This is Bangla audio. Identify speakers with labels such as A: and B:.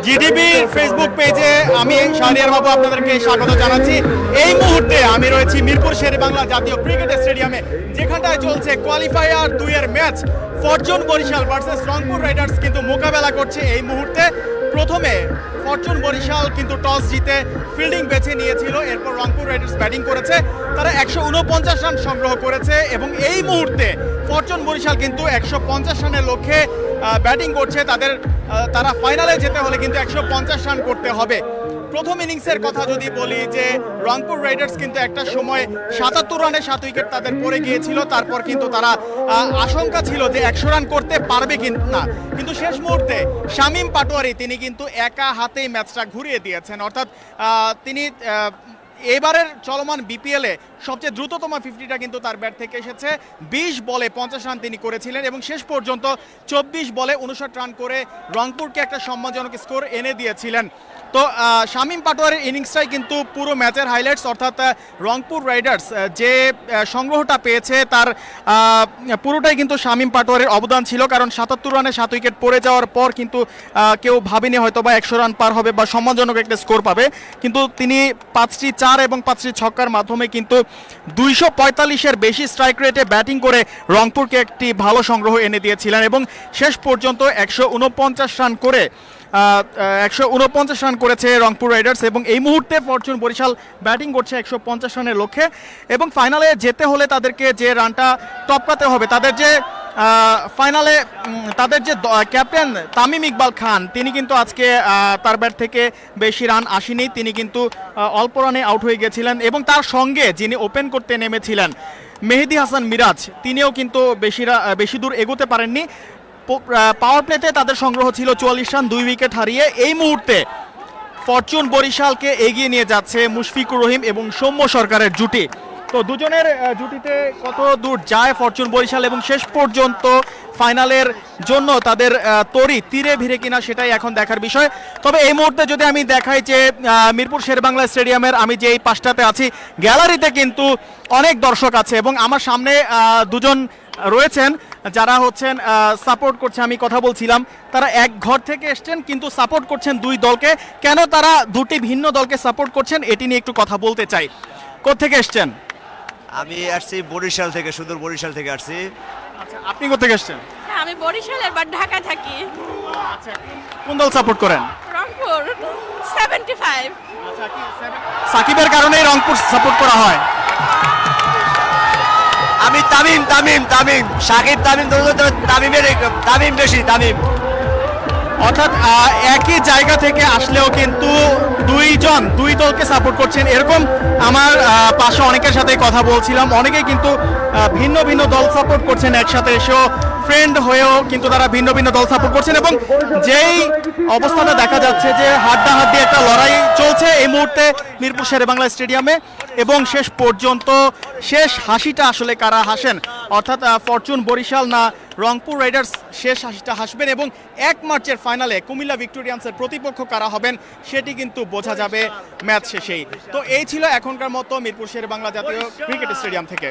A: জিডিবি ফেসবুক পেজে আমি শাহরিয়ার বাবু আপনাদেরকে স্বাগত জানাচ্ছি। এই মুহূর্তে আমি রয়েছি মিরপুর শেরেবাংলা জাতীয় ক্রিকেট স্টেডিয়ামে, যেখানটায় চলছে কোয়ালিফায়ার 2 এর match. Fortune Barishal versus Rangpur Riders কিন্তু মোকাবেলা করছে এই মুহূর্তে। প্রথমে ফরচুন বরিশাল কিন্তু টস জিতে ফিল্ডিং বেছে নিয়েছিল, এরপর রংপুর রাইডার্স ব্যাটিং করেছে। তারা 149 রান সংগ্রহ করেছে এবং এই মুহূর্তে ফরচুন বরিশাল কিন্তু 150 রানের লক্ষ্যে ব্যাটিং করছে। তারা ফাইনালে যেতে হলে কিন্তু 150 রান করতে হবে। প্রথম ইনিংসের কথা যদি বলি, যে রংপুর রাইডার্স কিন্তু একটা সময় 77 রানে 7 উইকেট তাদের পড়ে গিয়েছিল। তারপর কিন্তু তারা আশঙ্কা ছিল যে 100 রান করতে পারবে না, কিন্তু শেষ মুহূর্তে শামীম পাটোয়ারি তিনি কিন্তু একা হাতেই ম্যাচটা ঘুরিয়ে দিয়েছেন। অর্থাৎ তিনি এবারের চলমান বিপিএলে সবচেয়ে দ্রুততম 50টা কিন্তু তার ব্যাট থেকে এসেছে। 20 বলে 50 রান তিনি করেছিলেন এবং শেষ পর্যন্ত 24 বলে 59 রান করে রংপুরকে একটা সম্মানজনক স্কোর এনে দিয়েছিলেন। তো শামীম পাটোয়ারির ইনিংসটাই কিন্তু পুরো ম্যাচের হাইলাইটস। অর্থাৎ রংপুর রাইডার্স যে সংগ্রহটা পেয়েছে তার পুরোটাই কিন্তু শামীম পাটোয়ারির অবদান ছিল, কারণ 77 রানে 7 উইকেট পড়ে যাওয়ার পর কিন্তু কেউ ভাবেনি হয়তো বা 100 রান পার হবে বা সম্মানজনক একটা স্কোর পাবে, কিন্তু তিনি 5টি 4 এবং 5টি ছক্কার মাধ্যমে কিন্তু 245-এর বেশি স্ট্রাইক রেটে ব্যাটিং করে রংপুরকে একটি ভালো সংগ্রহ এনে দিয়েছিলেন এবং শেষ পর্যন্ত 149 রান করে 149 রান করেছে রংপুর রাইডার্স। এবং এই মুহূর্তে ফরচুন বরিশাল ব্যাটিং করছে 150 রানের লক্ষ্যে এবং ফাইনালে যেতে হলে তাদেরকে যে রানটা টপকাতে হবে, ফাইনালে তাদের যে ক্যাপ্টেন তামিম ইকবাল খান তিনি কিন্তু আজকে তার ব্যাট থেকে বেশি রান আসেনি, তিনি কিন্তু অল্প রানে আউট হয়ে গেছিলেন এবং তার সঙ্গে যিনি ওপেন করতে নেমেছিলেন মেহেদী হাসান মিরাজ, তিনিও কিন্তু বেশি দূর এগোতে পারেননি। পাওয়ার প্লেতে তাদের সংগ্রহ ছিল 44 রান 2 উইকেট হারিয়ে। এই মুহূর্তে ফরচুন বরিশালকে এগিয়ে নিয়ে যাচ্ছে মুশফিকুর রহিম এবং সৌম্য সরকারের জুটি। তো দুজনের জুটিতে কত দূর যায় ফরচুন বরিশাল এবং শেষ পর্যন্ত ফাইনালের জন্য তাদের তরি তীরে ভিড়ে কিনা সেটাই এখন দেখার বিষয়। তবে এই মুহূর্তে যদি আমি দেখাই যে মিরপুর শেরেবাংলা স্টেডিয়ামের আমি যে এই পাশটাতে আছি, গ্যালারিতে কিন্তু অনেক দর্শক আছে এবং আমার সামনে দুজন রয়েছেন যারা হচ্ছেন সাপোর্ট করছে। আমি কথা বলছিলাম, তারা এক ঘর থেকে এসছেন কিন্তু সাপোর্ট করছেন দুই দলকে। কেন তারা দুটি ভিন্ন দলকে সাপোর্ট করছেন এটি নিয়ে একটু কথা বলতে চাই। কোত্থেকে এসছেন?
B: আমি আসছি বরিশাল থেকে, সুদূর বরিশাল থেকে আসছি।
A: আচ্ছা, আপনি কোত্থেকে এসছেন?
C: আমি বরিশালের বাট ঢাকা থাকি।
A: আচ্ছা, কোন দল সাপোর্ট করেন?
C: রংপুর 75।
A: আচ্ছা, কি সাকিবের কারণেই রংপুর সাপোর্ট করা হয়?
B: আমি তামিম সাকিব তামিম বেশি তামিম।
A: অর্থাৎ একই জায়গা থেকে আসলেও কিন্তু দুই দলকে সাপোর্ট করছেন, এরকম আমার পাশে অনেকের সাথে কথা বলছিলাম। অনেকেই কিন্তু ভিন্ন ভিন্ন দল সাপোর্ট করছেন, একসাথে এসেও ফ্রেন্ড হয়েও কিন্তু তারা ভিন্ন ভিন্ন দল সাপোর্ট করছেন এবং যেই অবস্থাটা দেখা যাচ্ছে যে হাড্ডাহাড্ডি একটা লড়াই চলছে এই মুহূর্তে মিরপুর শেরেবাংলা স্টেডিয়ামে এবং শেষ পর্যন্ত শেষ হাসিটা আসলে কারা হাসেন, অর্থাৎ ফরচুন বরিশাল না রংপুর রাইডার্স শেষ হাসিটা হাসবেন এবং 1 মার্চের ফাইনালে কুমিল্লা ভিক্টোরিয়ান্সের প্রতিপক্ষ কারা হবেন সেটি কিন্তু বোঝা যাবে ম্যাচ শেষেই। তো এই ছিল এখনকার মতো মিরপুর শেরেবাংলা জাতীয় ক্রিকেট স্টেডিয়াম থেকে।